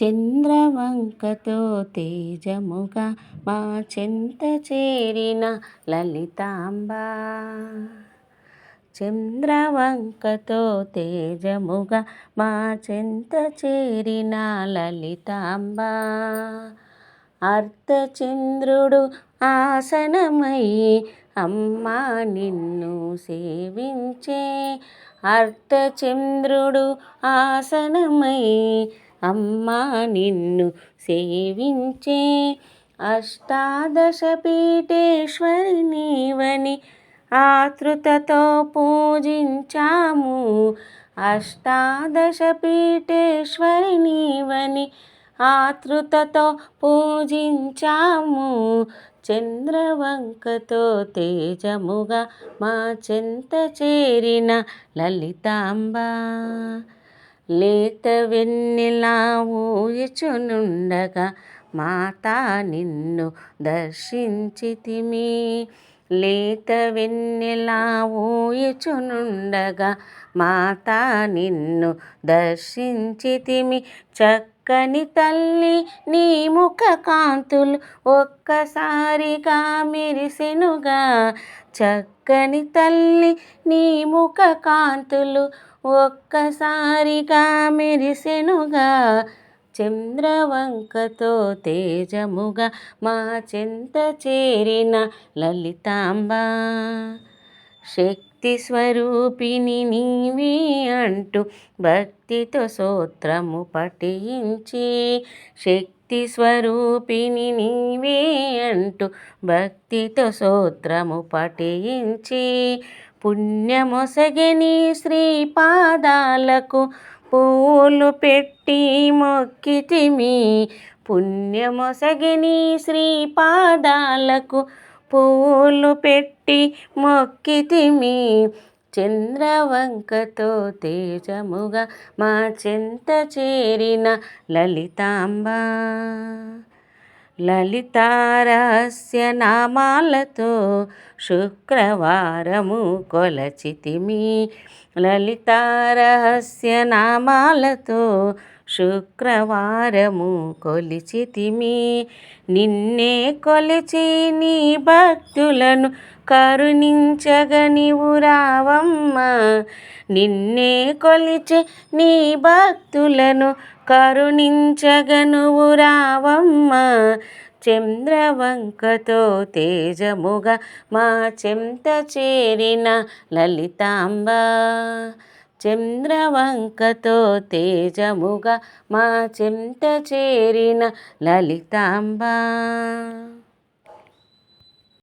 చంద్రవంకతో తేజముగా మా చెంత చేరిన లలితాంబ. చంద్రవంకతో తేజముగా మా చెంత చేరిన లలితాంబ. అర్ధచంద్రుడు ఆసనమై అమ్మా నిన్ను సేవించే. అర్ధచంద్రుడు ఆసనమై అమ్మా నిన్ను సేవించే. అష్టాదశ పీఠేశ్వరి నీవని ఆతృతతో పూజించాము. అష్టాదశ పీఠేశ్వరి నీవని ఆతృతతో పూజించాము. చంద్రవంకతో తేజముగా మా చెంత చేరిన లలితాంబ. లేత వెన్నెలా ఊయచునుండగా మాతా నిన్ను దర్శించితిమి. లేత వెన్నెలా ఊయచునుండగా మాతా నిన్ను దర్శించితిమి. చక్కని తల్లి నీ ముఖ కాంతులు ఒక్కసారిగా మెరిసెనుగా. చక్కని తల్లి నీ ముఖ కాంతులు ఒక్కసారిగా మెరిసెనుగా. చంద్రవంకతో తేజముగా మా చెంత చేరిన లలితాంబ. శక్తి స్వరూపిణి నీవే అంటూ భక్తితో స్తోత్రము పఠించి. శక్తి స్వరూపిణి నీవే అంటూ భక్తితో స్తోత్రము పఠించి. పుణ్యమొసగని శ్రీపాదాలకు పూలు పెట్టి మొక్కితిమి. పుణ్యమొసగని శ్రీపాదాలకు పూలు పెట్టి మొక్కితిమి. చంద్రవంకతో తేజముగా మా చెంత చేరిన లలితాంబ. లలితారహస్య నామాలతో శుక్రవారము కొలచితిమి. లలితారహస్య నామాలతో శుక్రవారము కొలిచితిమి. నిన్నే కొలిచి నీ భక్తులను కరుణించగ నీవు రావమ్మా. నిన్నే కొలిచి నీ భక్తులను కరుణించగ నువ్వు రావమ్మా. చంద్రవంకతో తేజముగా మా చెంత చేరిన లలితాంబ. చంద్రవంకతో తేజముగా మా చెంత చేరిన లలితాంబ.